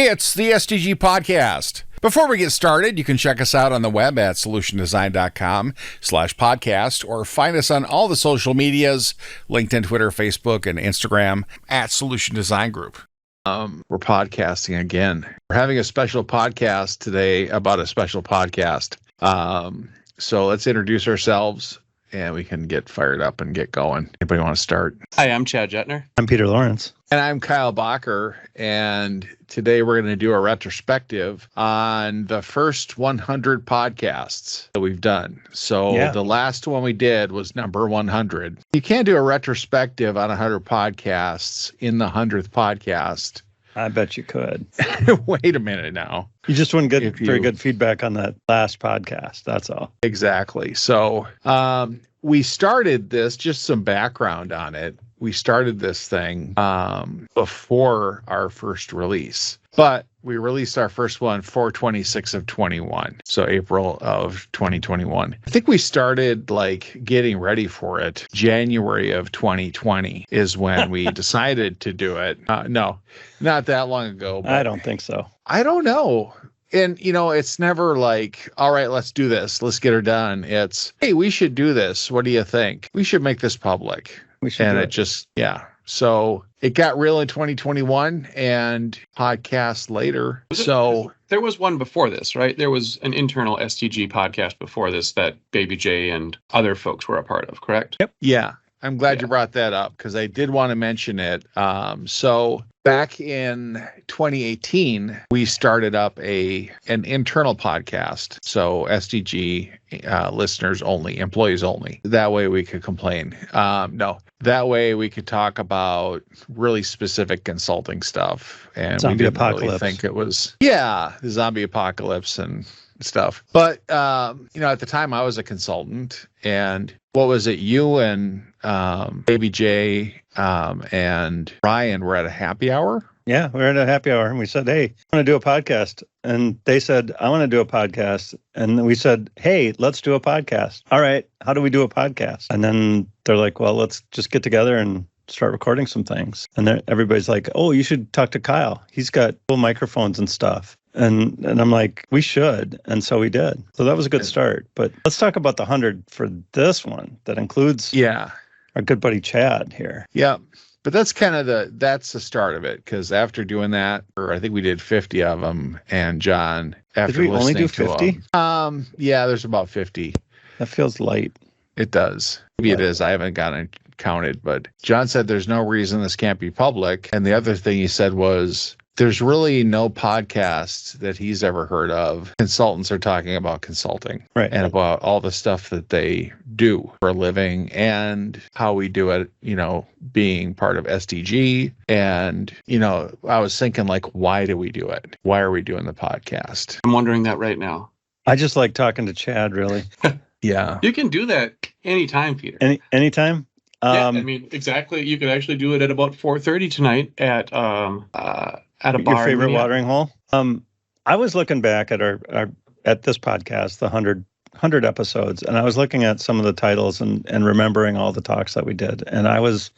It's the SDG Podcast. Before we get started, you can check us out on the web at solutiondesign.com/podcast or find us on all the social medias, LinkedIn, Twitter, Facebook, and Instagram at Solution Design Group. We're podcasting again. We're having a special podcast today about a special podcast. So let's introduce ourselves and we can get fired up and get going. Anybody want to start? Hi, I'm Chad Jettner. I'm Peter Lawrence. And I'm Kyle Bacher, and today we're going to do a retrospective on the first 100 podcasts that we've done. So The last one we did was number 100. You can't do a retrospective on 100 podcasts in the 100th podcast. I bet you could. Wait a minute now. You just wouldn't get very good feedback on that last podcast. That's all. Exactly. So we started this, just some background on it. We started this thing before our first release, but we released our first one 4/26 of 21. So April of 2021. I think we started getting ready for it. January of 2020 is when we decided to do it. No, not that long ago. I don't think so. I don't know. And, it's never all right, let's do this. Let's get her done. It's, hey, we should do this. What do you think? We should make this public. We should. And So it got real in 2021 and podcast later. There was one before this, right? There was an internal STG podcast before this that Baby J and other folks were a part of, correct? Yep. Yeah. I'm glad you brought that up because I did want to mention it. So back in 2018, we started up an internal podcast. So SDG listeners only, employees only. That way we could complain. That way we could talk about really specific consulting stuff. And zombie we didn't apocalypse. Really think it was, the zombie apocalypse and stuff. But, at the time I was a consultant, and what was it? You and Baby J and Ryan were at a happy hour. Yeah, we were at a happy hour and we said, hey, I want to do a podcast. And they said, I want to do a podcast. And we said, hey, let's do a podcast. All right, how do we do a podcast? And then they're like, well, let's just get together and start recording some things. And everybody's like, oh, you should talk to Kyle. He's got full microphones and stuff. And I'm like, we should. And so we did. So that was a good start. But let's talk about the 100 for this one that includes our good buddy Chad here. Yeah. But that's kind of that's the start of it. Because after doing that, or I think we did 50 of them. And John, after did we only do listening 50? Yeah, there's about 50. That feels light. It does. Maybe it is. I haven't gotten counted. But John said there's no reason this can't be public. And the other thing he said was, there's really no podcast that he's ever heard of. Consultants are talking about consulting, right, and about all the stuff that they do for a living and how we do it, being part of SDG. And, I was thinking why do we do it? Why are we doing the podcast? I'm wondering that right now. I just like talking to Chad, really. Yeah. You can do that anytime, Peter. Anytime? Exactly. You could actually do it at about 4:30 tonight at a bar. Your favorite watering hole? I was looking back at our at this podcast, the 100 episodes, and I was looking at some of the titles and remembering all the talks that we did. And was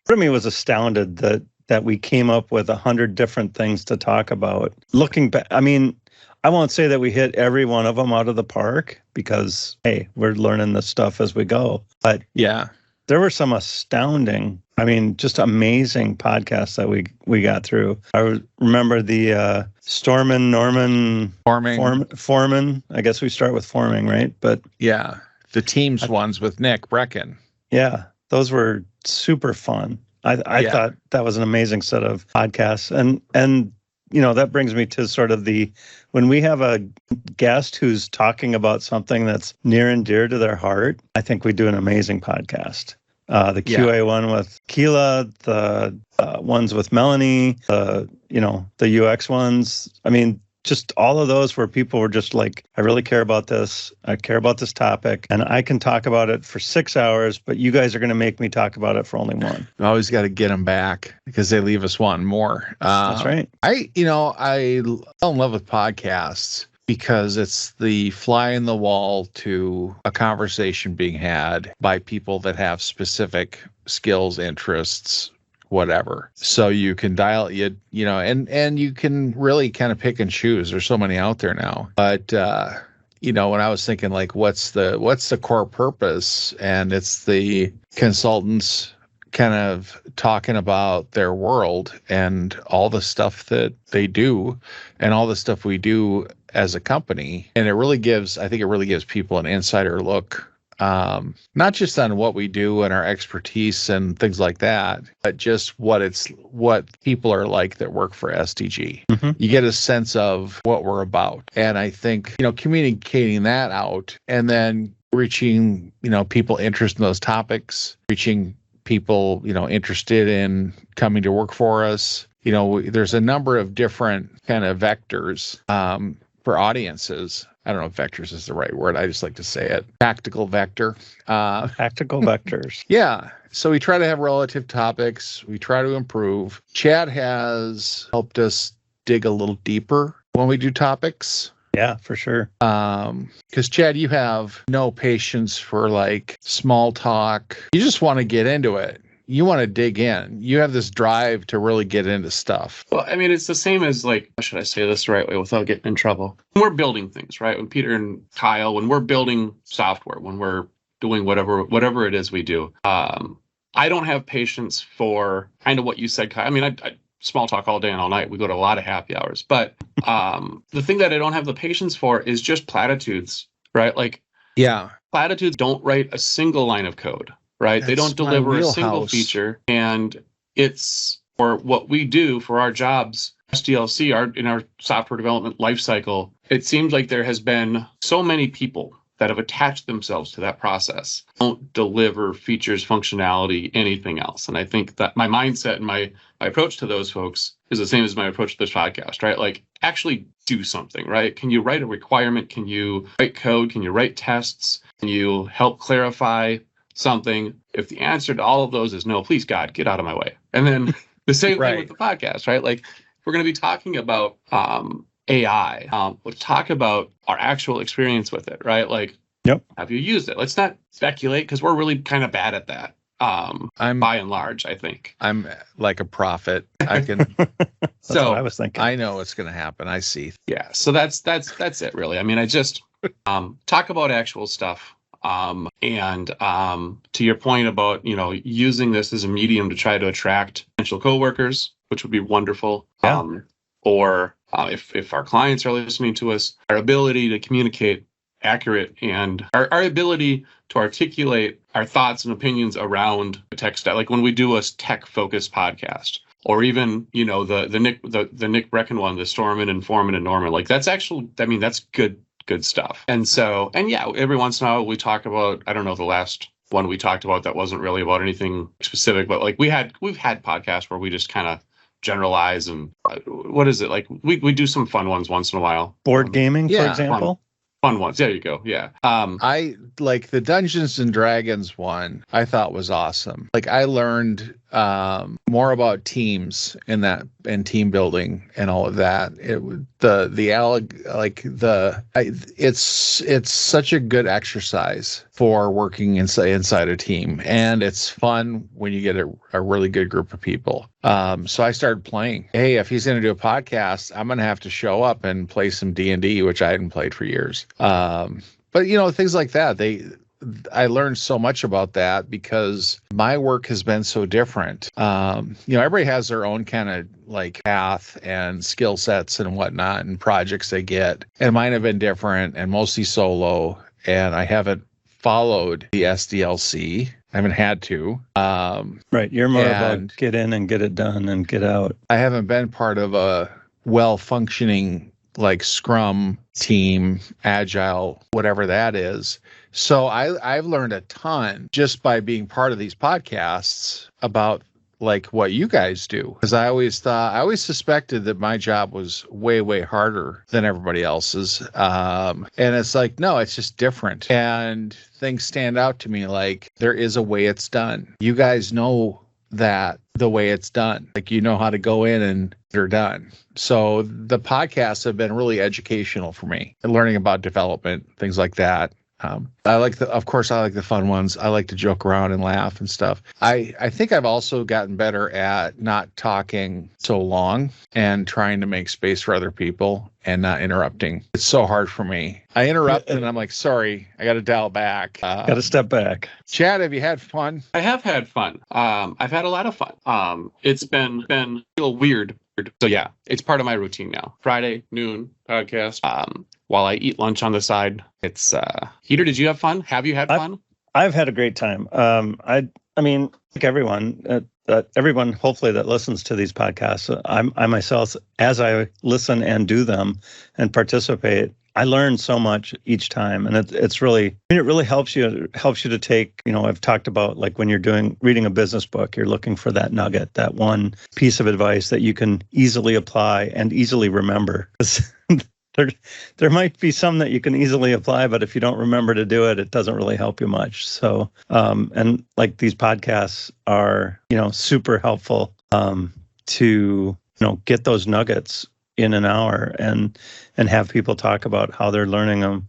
astounded that we came up with 100 different things to talk about. Looking back, I won't say that we hit every one of them out of the park because, hey, we're learning this stuff as we go. But yeah, there were some astounding, just amazing podcasts that we got through. I remember the Norman Foreman. I guess we start with forming, right? But yeah, the Teams ones with Nick Brecken. Yeah, those were super fun. I thought that was an amazing set of podcasts. And that brings me to sort of when we have a guest who's talking about something that's near and dear to their heart, I think we do an amazing podcast. The QA one with Keela, the ones with Melanie, the UX ones. Just all of those where people were just like, I really care about this. I care about this topic. And I can talk about it for 6 hours, but you guys are going to make me talk about it for only one. We always got to get them back because they leave us wanting more. That's right. I fell in love with podcasts because it's the fly in the wall to a conversation being had by people that have specific skills, interests, whatever. So you can dial and you can really kind of pick and choose. There's so many out there now. But when I was thinking like what's the core purpose, and it's the consultants kind of talking about their world and all the stuff that they do and all the stuff we do as a company. And I think it really gives people an insider look, not just on what we do and our expertise and things like that, but just what people are like that work for SDG. Mm-hmm. You get a sense of what we're about. And I think, communicating that out and then reaching, people interested in those topics, reaching people, interested in coming to work for us. There's a number of different kind of vectors for audiences. I don't know if vectors is the right word. I just like to say it. Tactical vector. Tactical vectors. Yeah. So we try to have relative topics. We try to improve. Chad has helped us dig a little deeper when we do topics. Yeah, for sure. Because Chad, you have no patience for like small talk. You just want to get into it. You want to dig in. You have this drive to really get into stuff. Well, I mean, it's the same as like, how should I say this the right way without getting in trouble? When we're building things, right? When Peter and Kyle, when we're building software, when we're doing whatever it is we do, I don't have patience for kind of what you said, Kyle. I mean, I small talk all day and all night. We go to a lot of happy hours. But the thing that I don't have the patience for is just platitudes, right? Like, yeah, platitudes don't write a single line of code, right? They don't deliver a single feature. And it's for what we do for our jobs, SDLC, in our software development lifecycle. It seems like there has been so many people that have attached themselves to that process, don't deliver features, functionality, anything else. And I think that my mindset and my approach to those folks is the same as my approach to this podcast, right? Like, actually do something, right? Can you write a requirement? Can you write code? Can you write tests? Can you help clarify something? If the answer to all of those is no, please God, get out of my way. And then the same thing with the podcast, right? Like, if we're going to be talking about AI, let's talk about our actual experience with it, right? Like, yep. Have you used it? Let's not speculate, because we're really kind of bad at that. I'm by and large, I think I'm like a prophet. I can. That's what I was thinking. I know what's going to happen. I see. Yeah. So that's it, really. I mean, I just talk about actual stuff. And to your point about using this as a medium to try to attract potential coworkers, which would be wonderful. Yeah. Or if our clients are listening to us, our ability to communicate accurate and our ability to articulate our thoughts and opinions around the tech stack, like when we do a tech focused podcast, or even the Nick Brecken one, the Stormin and Foreman and Norman, like that's good stuff. And so, and yeah, every once in a while we talk about, I don't know, the last one we talked about that wasn't really about anything specific, but like we've had podcasts where we just kind of generalize and what is it, like we do some fun ones once in a while. Board gaming, for example. Fun ones. There you go. Yeah. I like the Dungeons and Dragons one. I thought was awesome. Like, I learned more about teams and team building and all of that. It's such a good exercise for working inside a team, and it's fun when you get a really good group of people. So I started playing. Hey, if he's going to do a podcast, I'm going to have to show up and play some D&D, which I hadn't played for years. But things like that, I learned so much about that because my work has been so different. Everybody has their own kind of like path and skill sets and whatnot and projects they get. And mine have been different and mostly solo. And I haven't followed the SDLC. I haven't had to. Right. You're more about get in and get it done and get out. I haven't been part of a well-functioning like Scrum team, Agile, whatever that is. So I've learned a ton just by being part of these podcasts about like what you guys do. Because I always suspected that my job was way, way harder than everybody else's. And it's like, no, it's just different. And things stand out to me like there is a way it's done. You guys know that the way it's done, like how to go in and they're done. So the podcasts have been really educational for me and learning about development, things like that. I like the fun ones. I like to joke around and laugh and stuff. I think I've also gotten better at not talking so long and trying to make space for other people and not interrupting. It's so hard for me. I interrupt and I'm like, sorry, I got to dial back. Got to step back. Chad, have you had fun? I have had fun. I've had a lot of fun. It's been a little weird. So yeah, it's part of my routine now. Friday noon podcast. While I eat lunch on the side, it's Heater. Did you have fun? Have you had fun? I've had a great time. I mean, like everyone, everyone hopefully that listens to these podcasts, I myself, as I listen and do them and participate, I learn so much each time, and it's really, I mean, it really helps you to take, I've talked about, like, when you're reading a business book, you're looking for that nugget, that one piece of advice that you can easily apply and easily remember. There might be some that you can easily apply, but if you don't remember to do it, it doesn't really help you much. So, and like these podcasts are, super helpful to, get those nuggets in an hour and have people talk about how they're learning them.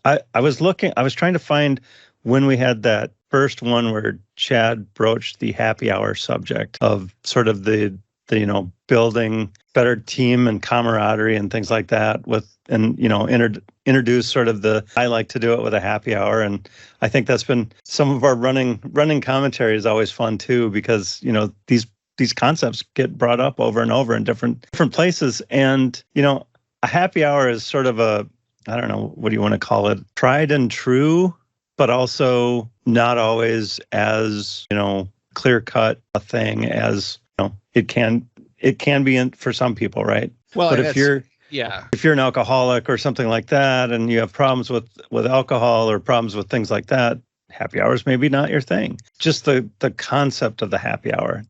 I was trying to find when we had that first one where Chad broached the happy hour subject of sort of the building better team and camaraderie and things like that introduce sort of I like to do it with a happy hour. And I think that's been some of our running commentary is always fun too, because, these concepts get brought up over and over in different places. And, a happy hour is sort of I don't know, what do you want to call it? Tried and true, but also not always as, clear cut a thing as, it can be for some people, right? Well, but if you're an alcoholic or something like that, and you have problems with alcohol or problems with things like that, happy hours maybe not your thing. Just the concept of the happy hour,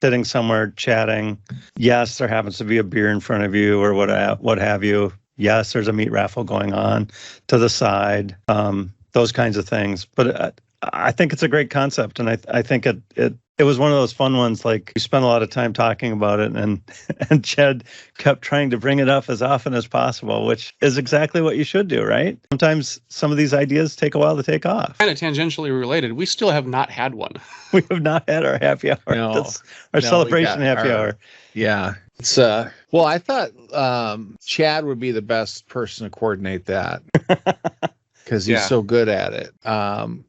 sitting somewhere, chatting. Yes, there happens to be a beer in front of you or what have you. Yes, there's a meat raffle going on to the side. Those kinds of things. But I think it's a great concept, and I think it was one of those fun ones. Like, we spent a lot of time talking about it, and Chad kept trying to bring it up as often as possible, which is exactly what you should do, right? Sometimes some of these ideas take a while to take off. Kind of tangentially related, we still have not had one. We have not had our happy hour. No, our celebration happy hour. Yeah. It's well, I thought Chad would be the best person to coordinate that. Because he's so good at it.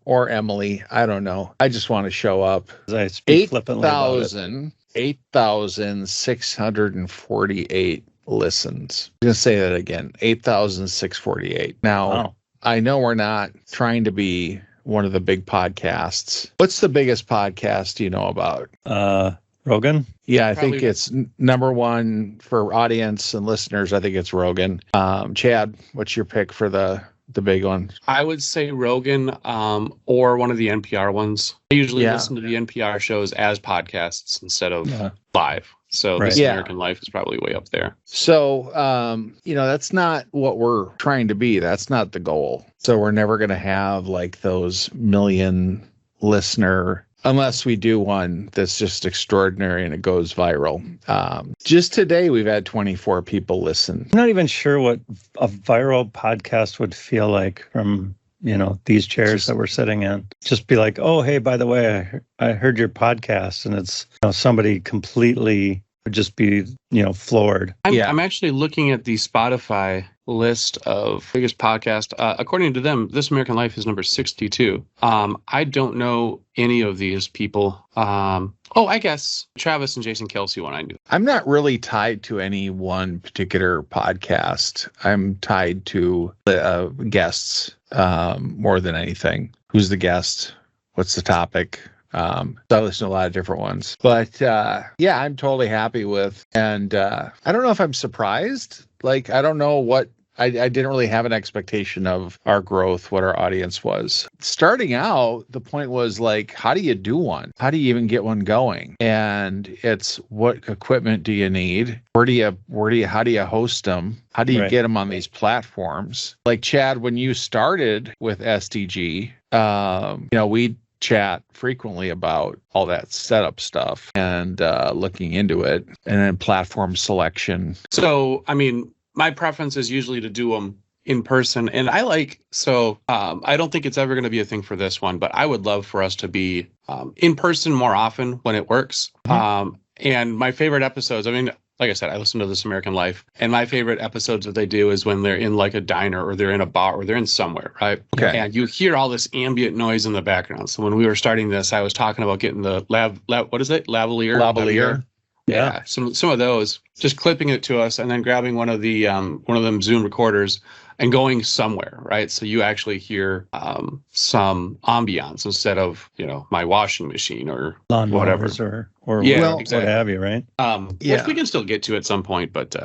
Or Emily, I don't know. I just want to show up. I speak flippantly about it. 8,648 listens. I'm going to say that again. 8,648. Now, wow. I know we're not trying to be one of the big podcasts. What's the biggest podcast you know about? Rogan? Yeah, I think it's number one for audience and listeners. I think it's Rogan. Chad, what's your pick for the big one? I would say Rogan, or one of the NPR ones. I usually listen to the NPR shows as podcasts instead of live. So This American Life is probably way up there. So, that's not what we're trying to be. That's not the goal. So we're never going to have like those million listener, unless we do one that's just extraordinary and it goes viral. Just today, we've had 24 people listen. I'm not even sure what a viral podcast would feel like from, these chairs that we're sitting in. Just be like, oh, hey, by the way, I heard your podcast, and it's somebody completely would just be, floored. I'm actually looking at the Spotify list of biggest podcast. According to them, This American Life is number 62. I don't know any of these people. I guess Travis and Jason Kelsey one I knew. I'm not really tied to any one particular podcast. I'm tied to guests more than anything. Who's the guest? What's the topic? So I listen to a lot of different ones, but I'm totally happy with, and I don't know if I'm surprised. Like, I don't know what, I didn't really have an expectation of our growth, what our audience was. Starting out, the point was like, how do you do one? How do you even get one going? And it's, what equipment do you need? How do you host them? How do you get them on these platforms? Like, Chad, when you started with SDG, we chat frequently about all that setup stuff and looking into it, and then platform selection. So, I mean, my preference is usually to do them in person. And I don't think it's ever going to be a thing for this one, but I would love for us to be in person more often when it works. Mm-hmm. And my favorite episodes, I mean, like I said, I listen to This American Life, and my favorite episodes that they do is when they're in like a diner or they're in a bar or they're in somewhere, right? Okay. And you hear all this ambient noise in the background. So when we were starting this, I was talking about getting the what is it? Lavalier. Yeah. Some of those, just clipping it to us and then grabbing one of them Zoom recorders and going somewhere, right? So you actually hear some ambiance instead of, my washing machine or lawn whatever. Or exactly. What have you, right? Which we can still get to at some point, but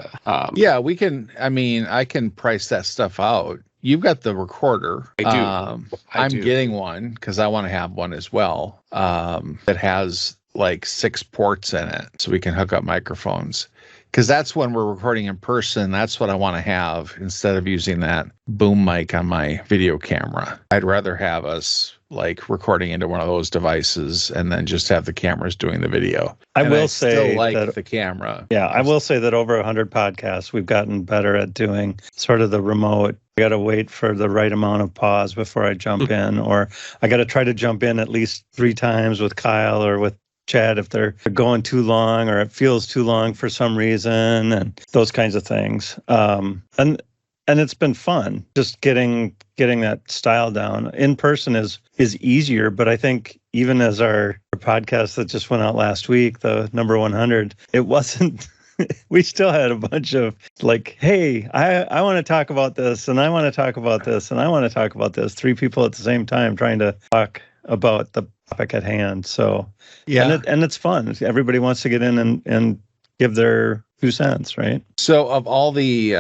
we can. I mean, I can price that stuff out. You've got the recorder. I do. I'm getting one because I want to have one as well. That has like 6 ports in it, so we can hook up microphones. Because that's when we're recording in person. That's what I want to have instead of using that boom mic on my video camera. I'd rather have us like recording into one of those devices and then just have the cameras doing the video. I will say that the camera. Yeah, I will say that over 100 podcasts, we've gotten better at doing sort of the remote. I got to wait for the right amount of pause before I jump in, or I got to try to jump in at least 3 times with Kyle or with Chad if they're going too long or it feels too long for some reason, and those kinds of things. And it's been fun just getting that style down. In person is easier, but I think even as our podcast that just went out last week, the number 100, it wasn't. We still had a bunch of like, hey, I want to talk about this, and I want to talk about this, and I want to talk about this. 3 people at the same time trying to talk about the topic at hand. So yeah, and it's fun. Everybody wants to get in and give their 2 cents, right? So of all the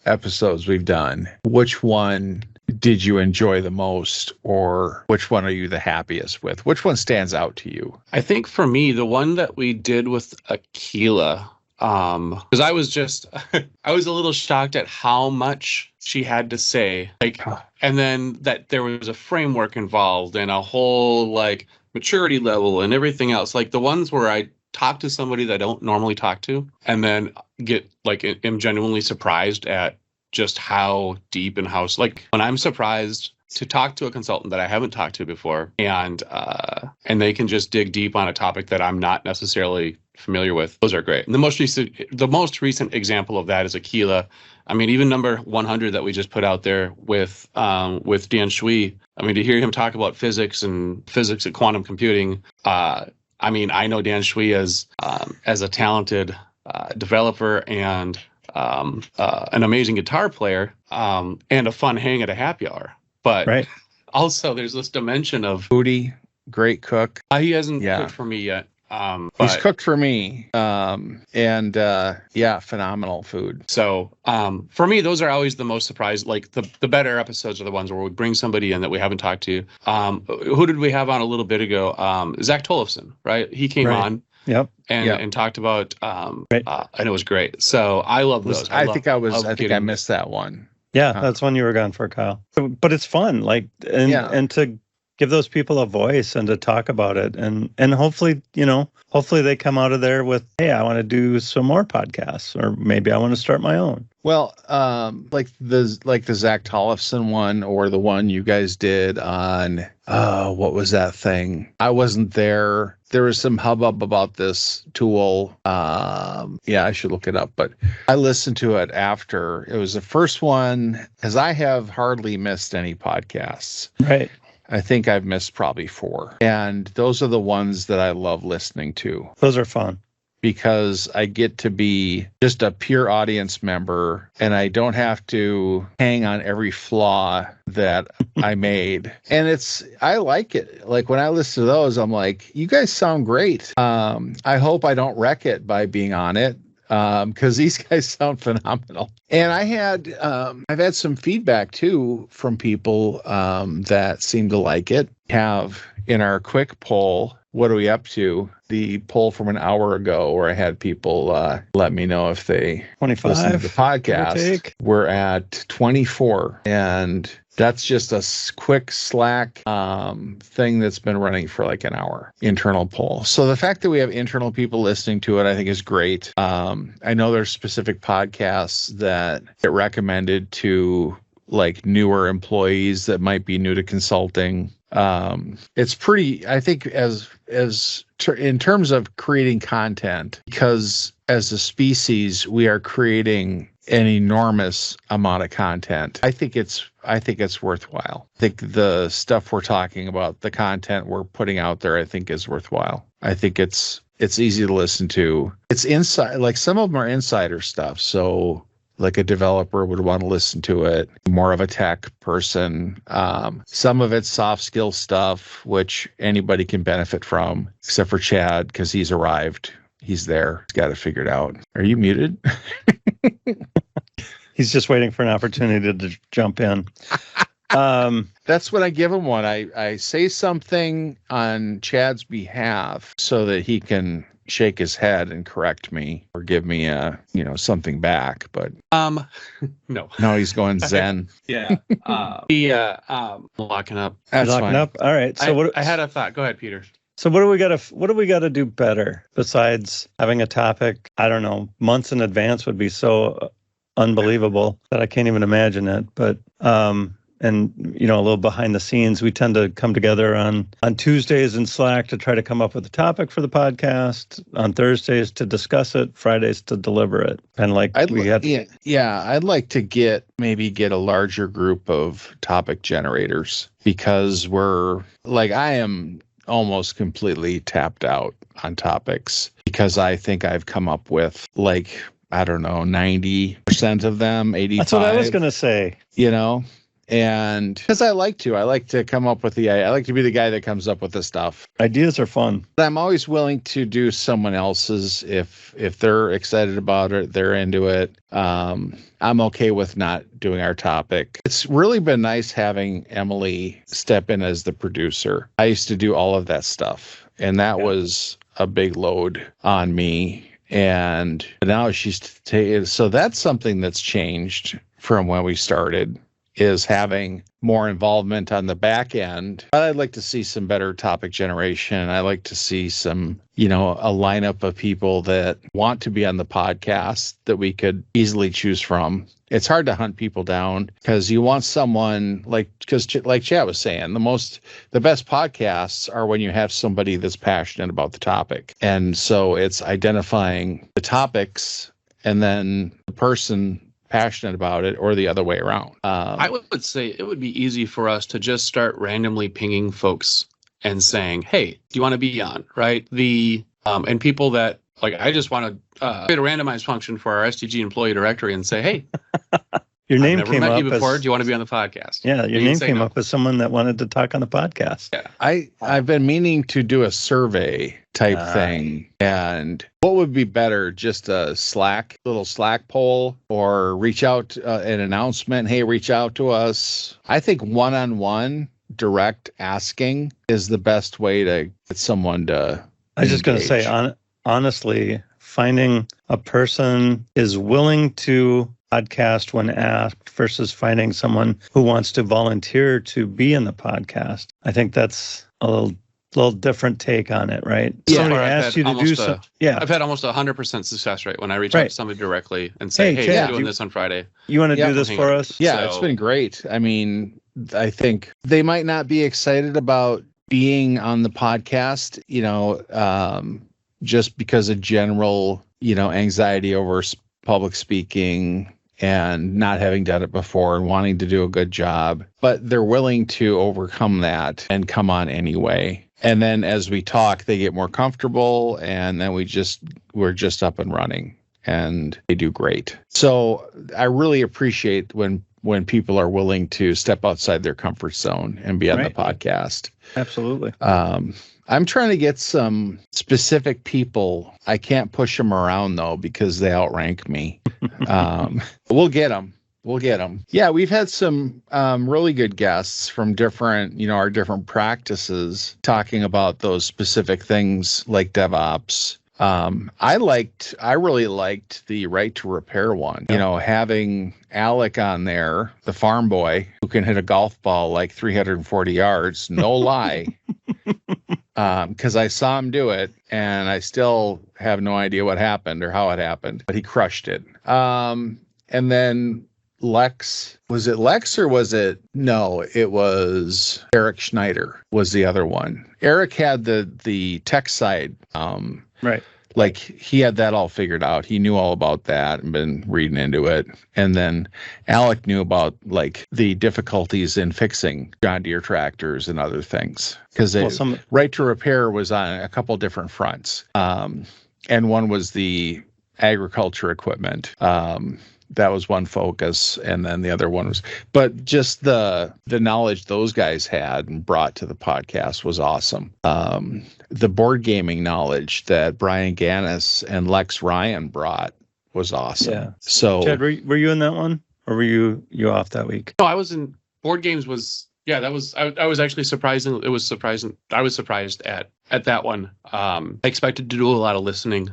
episodes we've done, which one did you enjoy the most, or which one are you the happiest with? Which one stands out to you? I think for me, the one that we did with Akila, because I was a little shocked at how much she had to say, like, and then that there was a framework involved and a whole like maturity level and everything else. Like the ones where I talk to somebody that I don't normally talk to and then am genuinely surprised at just how deep and how, like, when I'm surprised to talk to a consultant that I haven't talked to before, and they can just dig deep on a topic that I'm not necessarily familiar with. Those are great. And the most recent example of that is Akila. I mean, even number 100 that we just put out there with Dan Shui. I mean, to hear him talk about physics and quantum computing. I mean, I know Dan Shui as a talented developer and an amazing guitar player and a fun hang at a happy hour. But also, there's this dimension of foodie, great cook. He hasn't cooked for me yet. He's cooked for me, phenomenal food. So for me, those are always the most surprised. Like the better episodes are the ones where we bring somebody in that we haven't talked to. Who did we have on a little bit ago? Zach Tollefson, right? He came on. Yep. And talked about and it was great. So I love those. I think I missed that one. Yeah, that's one you were gone for, Kyle. But it's fun, like, and to give those people a voice and to talk about it, and hopefully they come out of there with, hey, I want to do some more podcasts, or maybe I want to start my own. Well, like the Zach Tollefson one, or the one you guys did on what was that thing? I wasn't there. There was some hubbub about this tool. I should look it up, but I listened to it after. It was the first one, because I have hardly missed any podcasts. Right. I think I've missed probably 4. And those are the ones that I love listening to. Those are fun. Because I get to be just a pure audience member, and I don't have to hang on every flaw that I made. And I like it. Like when I listen to those, I'm like, you guys sound great. I hope I don't wreck it by being on it. Because these guys sound phenomenal. And I've had some feedback too from people that seem to like it. Have in our quick poll, what are we up to? The poll from an hour ago, where I had people let me know if they 25 listen to the podcast. We're at 24, and that's just a quick Slack thing that's been running for like an hour, internal poll. So the fact that we have internal people listening to it, I think is great. I know there's specific podcasts that get recommended to like newer employees that might be new to consulting. It's pretty, I think, in terms of creating content, because as a species, we are creating an enormous amount of content. I think it's worthwhile. I think the stuff we're talking about, the content we're putting out there, I think is worthwhile. I think it's easy to listen to. It's inside, like some of them are insider stuff. So like a developer would want to listen to it, more of a tech person. Some of it's soft skill stuff, which anybody can benefit from, except for Chad, because he's arrived. He's there. He's got it figured out. Are you muted? He's just waiting for an opportunity to jump in. That's when I give him one. I say something on Chad's behalf so that he can shake his head and correct me or give me something back. But no, he's going Zen. Yeah. Locking up. That's locking fine. up. All right. So I had a thought. Go ahead, Peter. So what do we got to do better besides having a topic? I don't know. Months in advance would be so unbelievable that I can't even imagine it. But and a little behind the scenes, we tend to come together on Tuesdays in Slack to try to come up with a topic for the podcast. On Thursdays to discuss it. Fridays to deliver it. And I'd like to get a larger group of topic generators, because I am almost completely tapped out on topics, because I think I've come up with 90% of them, 85%. That's what I was going to say. And because I like to come up with I like to be the guy that comes up with the stuff. Ideas are fun. But I'm always willing to do someone else's if they're excited about it, they're into it. I'm okay with not doing our topic. It's really been nice having Emily step in as the producer. I used to do all of that stuff, and that was a big load on me. And now so that's something that's changed from when we started, is having more involvement on the back end. I'd like to see some better topic generation. I like to see some, a lineup of people that want to be on the podcast that we could easily choose from. It's hard to hunt people down, because you want someone like Chad was saying, the best podcasts are when you have somebody that's passionate about the topic. And so it's identifying the topics and then the person passionate about it, or the other way around. I would say it would be easy for us to just start randomly pinging folks and saying, hey, do you want to be on? Right. And people that I just want to create a randomized function for our SDG employee directory and say, hey, your name I've never came met up you before. Do you want to be on the podcast? Yeah, your name came up as someone that wanted to talk on the podcast. Yeah. I've been meaning to do a survey type thing. And what would be better? Just a little Slack poll, or reach out an announcement. Hey, reach out to us. I think one-on-one direct asking is the best way to get someone to I was just going to say, honestly, finding a person is willing to podcast when asked versus finding someone who wants to volunteer to be in the podcast. I think that's a little different take on it, right? Yeah, Somebody asked you to do something. Yeah, I've had almost 100% success rate when I reach out to somebody directly and say, hey, Chad, we're doing this on Friday. You want to do this for us? Yeah, it's been great. I mean, I think they might not be excited about being on the podcast, just because of general, anxiety over public speaking and not having done it before and wanting to do a good job, but they're willing to overcome that and come on anyway. And then as we talk, they get more comfortable, and then we're just up and running, and they do great. So I really appreciate when people are willing to step outside their comfort zone and be on the podcast. Absolutely. I'm trying to get some specific people. I can't push them around, though, because they outrank me. We'll get them. Yeah, we've had some really good guests from different, our different practices talking about those specific things like DevOps. I really liked the Right to Repair one. Having Alec on there, the farm boy who can hit a golf ball 340 yards, no lie. Because I saw him do it, and I still have no idea what happened or how it happened, but he crushed it. And then Lex. Was it Lex or was it? No, it was Eric Schneider was the other one. Eric had the tech side. Right. Like he had that all figured out. He knew all about that and been reading into it. And then Alec knew about like the difficulties in fixing John Deere tractors and other things. Because Right to Repair was on a couple different fronts. And one was the agriculture equipment. That was one focus, and then the other one was, but just the knowledge those guys had and brought to the podcast was awesome. The board gaming knowledge that Brian Gannis and Lex Ryan brought was awesome. Yeah. So, Chad, were you in that one, or were you off that week? No, I was in. Board games was that was I was actually surprising. It was surprising. I was surprised at that one. I expected to do a lot of listening.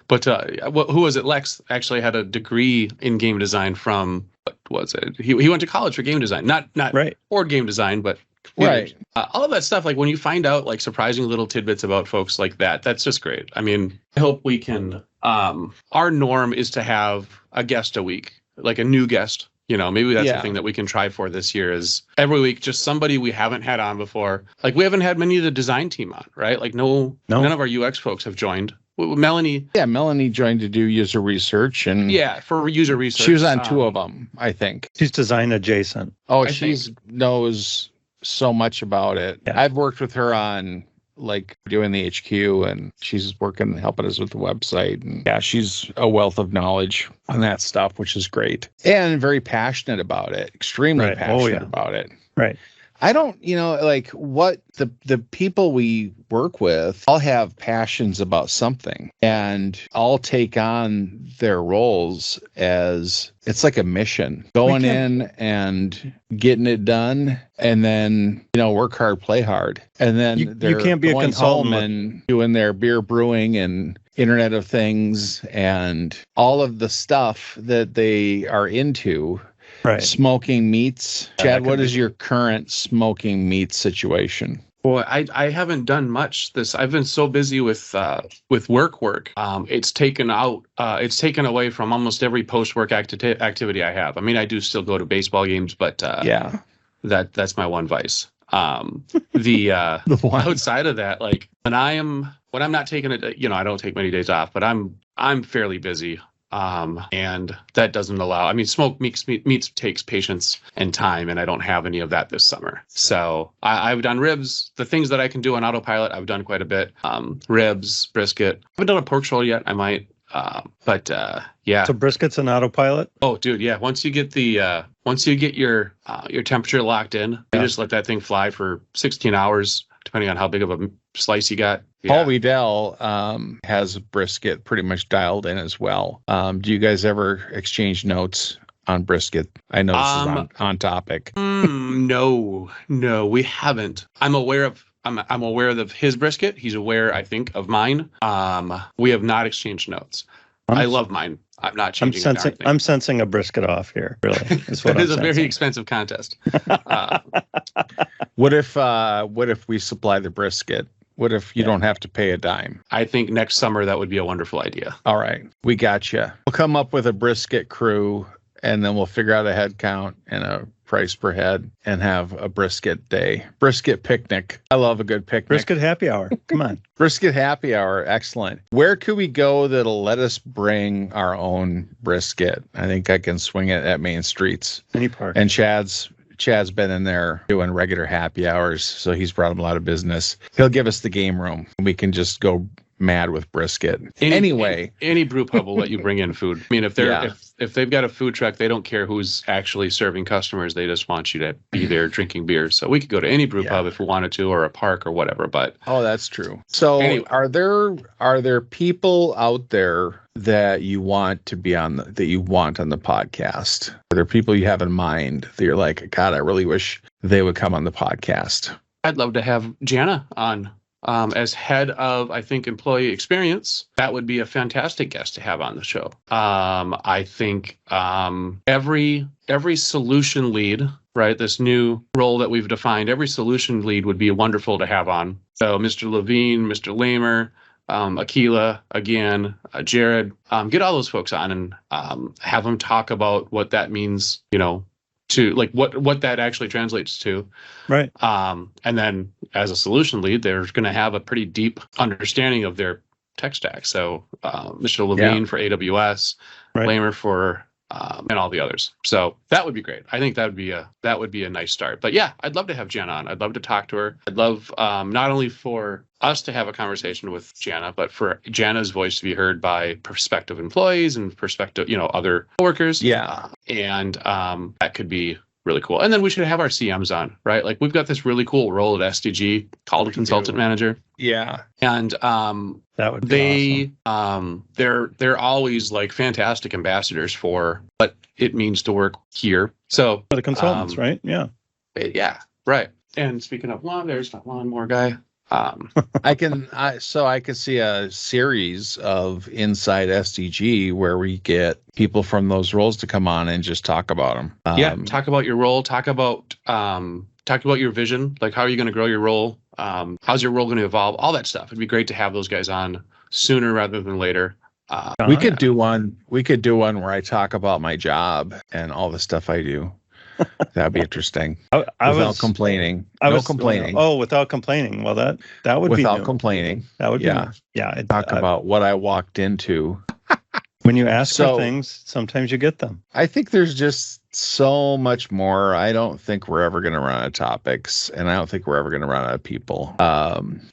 But who was it? Lex actually had a degree in game design from, what was it? He went to college for game design, not right. board game design, but right. All of that stuff. Like when you find out like surprising little tidbits about folks like that, that's just great. I mean, I hope we can. Our norm is to have a guest a week, like a new guest. You know, maybe that's the thing that we can try for this year is every week, just somebody we haven't had on before. Like we haven't had many of the design team on, right? Like none of our UX folks have joined. Melanie. Yeah, Melanie joined to do user research and for user research. She was on two of them, I think. She's design adjacent. Oh, she knows so much about it. Yeah. I've worked with her on like doing the HQ, and she's working helping us with the website, and she's a wealth of knowledge on that stuff, which is great, and very passionate about it. Extremely passionate about it. Right. I don't, like what the people we work with all have passions about something, and all take on their roles as it's like a mission, going in and getting it done, and then, work hard, play hard. And then you can't be a consultant and doing their beer brewing and Internet of Things and all of the stuff that they are into. Right. Smoking meats. Chad, what is your current smoking meat situation? Boy, I haven't done much I've been so busy with work. It's taken away from almost every post-work activity I have. I mean, I do still go to baseball games, but that's my one vice. The outside of that, like when I'm not taking it, I don't take many days off, but I'm fairly busy. And that doesn't allow, smoked meats takes patience and time, and I don't have any of that this summer. So I've done ribs, the things that I can do on autopilot, I've done quite a bit. Ribs, brisket. I haven't done a pork shoulder yet. I might, but So brisket's an autopilot? Oh, dude, yeah. Once you get your temperature locked in, you just let that thing fly for 16 hours, depending on how big of a slice you got. Paul Weedell has brisket pretty much dialed in as well. Do you guys ever exchange notes on brisket? I know this is on topic. No, we haven't. I'm aware of his brisket. He's aware, I think, of mine. We have not exchanged notes. I love mine. I'm not changing. I'm sensing a brisket off here. Really, that is a very expensive contest. What if we supply the brisket? What if you don't have to pay a dime? I think next summer that would be a wonderful idea. All right, we got you. We'll come up with a brisket crew, and then we'll figure out a head count and a price per head and have a brisket day. Brisket picnic. I love a good picnic. Brisket happy hour. Come on. Brisket happy hour. Excellent. Where could we go that'll let us bring our own brisket? I think I can swing it at Main Streets. Any park. And Chad's been in there doing regular happy hours, so he's brought him a lot of business. He'll give us the game room, and we can just go mad with brisket. Any brew pub will let you bring in food. I mean, if they've got a food truck, they don't care who's actually serving customers. They just want you to be there drinking beer. So we could go to any brew pub if we wanted to, or a park or whatever. But that's true. So anyway. Are there people out there that you want to be on that you want on the podcast? Are there people you have in mind that you're like, God, I really wish they would come on the podcast? I'd love to have Jana on. As head of, I think, employee experience, that would be a fantastic guest to have on the show. I think every solution lead, right, this new role that we've defined, every solution lead would be wonderful to have on. So Mr. Levine, Mr. Lamer, Akila again, Jared, get all those folks on and have them talk about what that means, to like what that actually translates to. Right. And then as a solution lead, they're going to have a pretty deep understanding of their tech stack. So Mr. Levine for AWS, Lamer for and all the others. So that would be great. I think that would be a nice start. But yeah, I'd love to have Jana on. I'd love to talk to her. I'd love not only for us to have a conversation with Jana, but for Jana's voice to be heard by prospective employees and prospective, other workers. Yeah. And that could be really cool. And then we should have our CMs on, right? Like we've got this really cool role at SDG called a consultant manager. Yeah. And that would be awesome. They're always like fantastic ambassadors for what it means to work here. So for the consultants, right? Yeah. Yeah. Right. And speaking of lawn, there's my lawnmower guy. I could see a series of Inside SDG where we get people from those roles to come on and just talk about them. Talk about your role. Talk about your vision. Like, how are you going to grow your role? How's your role going to evolve? All that stuff. It'd be great to have those guys on sooner rather than later. We could do one. We could do one where I talk about my job and all the stuff I do. That'd be interesting. Without complaining. Without complaining. Well, that would be without complaining. That would be talk about what I walked into. When you ask for things, sometimes you get them. I think there's just so much more. I don't think we're ever going to run out of topics, and I don't think we're ever going to run out of people.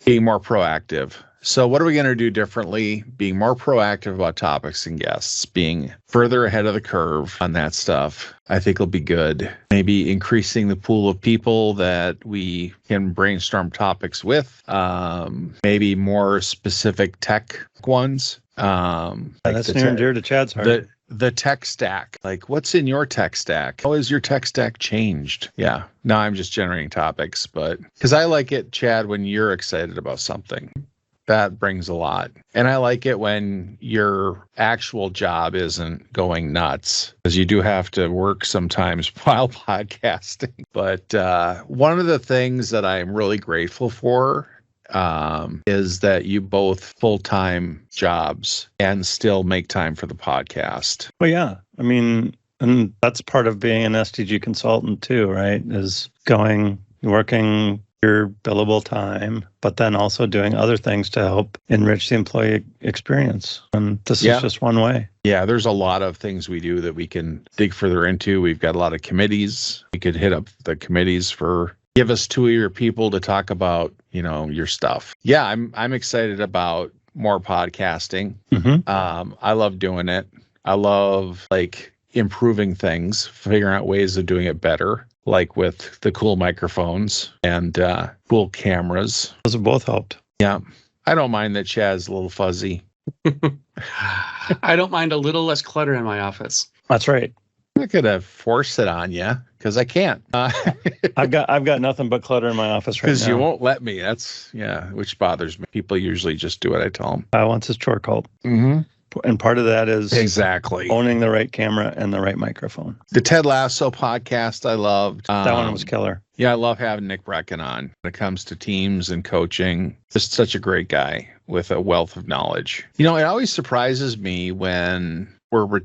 Being more proactive. So what are we going to do differently? Being more proactive about topics and guests, being further ahead of the curve on that stuff, I think will be good. Maybe increasing the pool of people that we can brainstorm topics with, maybe more specific tech ones. That's near and dear to Chad's heart. The tech stack, like what's in your tech stack? How has your tech stack changed? Yeah. Now I'm just generating topics, but because I like it, Chad, when you're excited about something. That brings a lot. And I like it when your actual job isn't going nuts, because you do have to work sometimes while podcasting. But one of the things that I'm really grateful for is that you both full-time jobs and still make time for the podcast. Well, yeah. I mean, and that's part of being an SDG consultant too, right? Is working your billable time, but then also doing other things to help enrich the employee experience. And this is just one way. Yeah, there's a lot of things we do that we can dig further into. We've got a lot of committees. We could hit up the committees for give us two of your people to talk about, your stuff. Yeah, I'm excited about more podcasting. Mm-hmm. I love doing it. I love improving things, figuring out ways of doing it better. Like with the cool microphones and cool cameras. Those have both helped. Yeah. I don't mind that Chad's a little fuzzy. I don't mind a little less clutter in my office. That's right. I could have forced it on you because I can't. I've got nothing but clutter in my office right now. Because you won't let me. That's, which bothers me. People usually just do what I tell them. I want his chore cult. Mm-hmm. And part of that is exactly owning the right camera and the right microphone. The Ted Lasso podcast I loved. That one was killer. Yeah, I love having Nick Brecken on when it comes to teams and coaching. Just such a great guy with a wealth of knowledge. It always surprises me when we're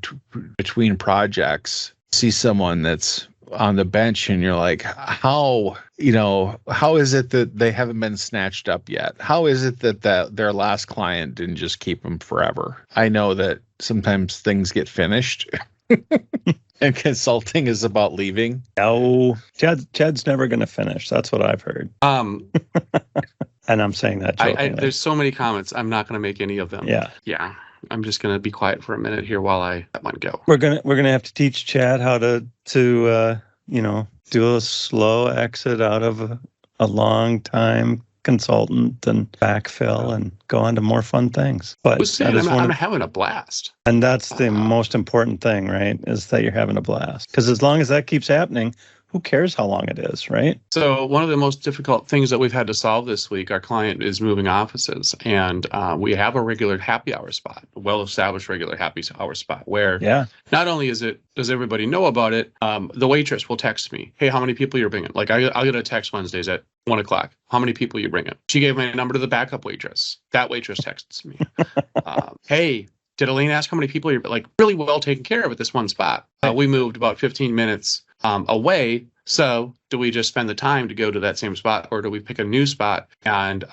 between projects, see someone that's on the bench and you're like, how is it that they haven't been snatched up yet? How is it that their last client didn't just keep them forever? I know that sometimes things get finished and consulting is about leaving. No, Chad's never going to finish. That's what I've heard. And I'm saying that jokingly. There's so many comments. I'm not going to make any of them. Yeah. I'm just going to be quiet for a minute here while I let one go. We're gonna have to teach Chad how to do a slow exit out of a long time consultant and backfill and go on to more fun things. But I'm having a blast. And that's the most important thing, right? Is that you're having a blast. Because as long as that keeps happening, who cares how long it is, right? So one of the most difficult things that we've had to solve this week, our client is moving offices, and we have a regular happy hour spot, a well-established regular happy hour spot, where not only does everybody know about it, the waitress will text me, hey, how many people you're bringing? Like I'll get a text Wednesdays at 1 o'clock. How many people you bringing? She gave my number to the backup waitress. That waitress texts me, hey, did Elaine ask how many people you're like? Really well taken care of at this one spot. We moved about 15 minutes away. So do we just spend the time to go to that same spot, or do we pick a new spot? And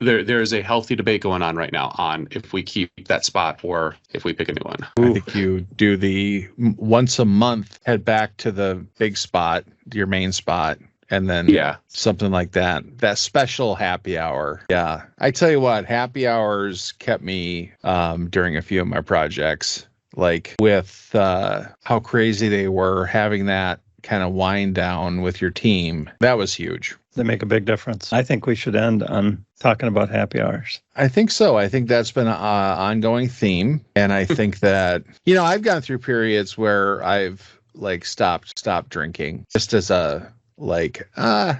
there is a healthy debate going on right now on if we keep that spot or if we pick a new one. I think you do the once a month, head back to the big spot, your main spot. And then something like that special happy hour. Yeah. I tell you what, happy hours kept me during a few of my projects, like with how crazy they were, having that kind of wind down with your team. That was huge. They make a big difference. I think we should end on talking about happy hours. I think so. I think that's been an ongoing theme. And I think that, I've gone through periods where I've like stopped drinking just as a I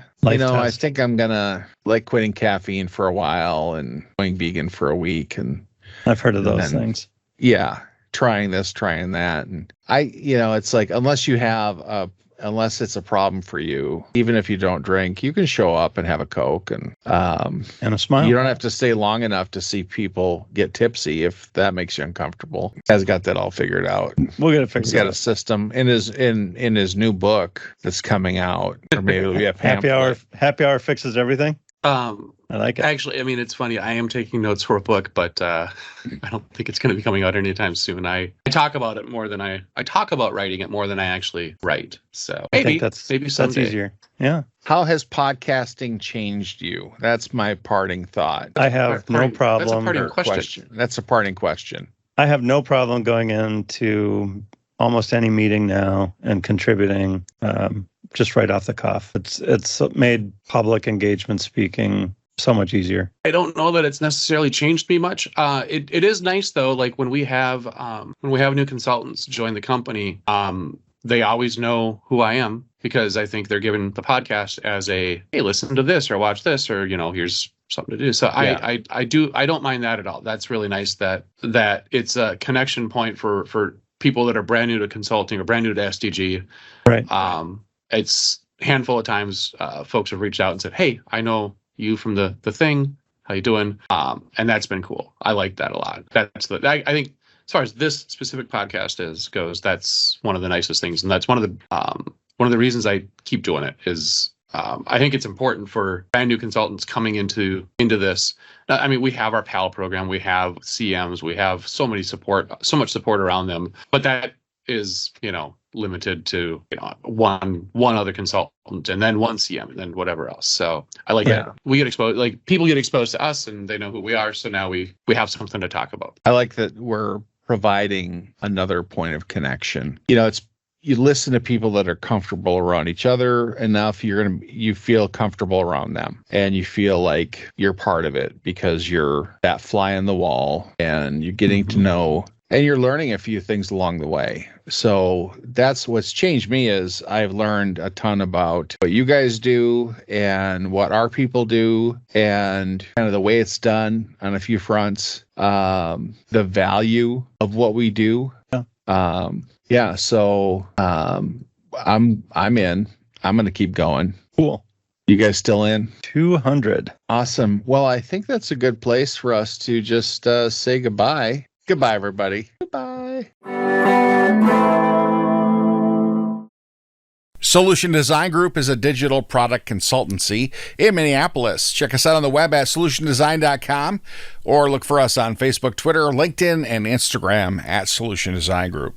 think I'm gonna like quitting caffeine for a while and going vegan for a week, and I've heard of those things. Yeah, trying this, trying that, and it's like unless it's a problem for you, even if you don't drink, you can show up and have a Coke and a smile. You don't have to stay long enough to see people get tipsy if that makes you uncomfortable. Has got that all figured out. We'll get it figured out. He's got a system in his new book that's coming out. Or maybe we have happy hour fixes everything. I like it. Actually, I mean, it's funny. I am taking notes for a book, but I don't think it's going to be coming out anytime soon. I talk about it more than I talk about writing it more than I actually write. So maybe someday. That's easier. Yeah. How has podcasting changed you? That's my parting thought. I have no problem. That's a parting question. That's a parting question. I have no problem going into almost any meeting now and contributing just right off the cuff. It's made public engagement speaking so much easier. I don't know that it's necessarily changed me much. It is nice though. Like when we have new consultants join the company, they always know who I am because I think they're given the podcast as a, hey, listen to this or watch this or here's something to do. So I don't mind that at all. That's really nice that it's a connection point for people that are brand new to consulting or brand new to SDG. Right. It's a handful of times folks have reached out and said, hey, I know you from the thing, how you doing? And that's been cool. I like that a lot. I think as far as this specific podcast goes, that's one of the nicest things. And that's one of the reasons I keep doing it is I think it's important for brand new consultants coming into this. I mean, we have our PAL program, we have CMs, we have so much support around them, but that is, limited to one other consultant and then one CM and then whatever else. So I like that. We get exposed, like people get exposed to us and they know who we are. So now we have something to talk about. I like that we're providing another point of connection. You listen to people that are comfortable around each other enough, you feel comfortable around them and you feel like you're part of it because you're that fly in the wall and you're getting to know and you're learning a few things along the way. So that's what's changed me is I've learned a ton about what you guys do and what our people do and kind of the way it's done on a few fronts, the value of what we do. So I'm in. I'm going to keep going. Cool. You guys still in? 200. Awesome. Well, I think that's a good place for us to just say goodbye. Goodbye, everybody. Goodbye. Solution Design Group is a digital product consultancy in Minneapolis. Check us out on the web at solutiondesign.com or look for us on Facebook, Twitter, LinkedIn, and Instagram at Solution Design Group.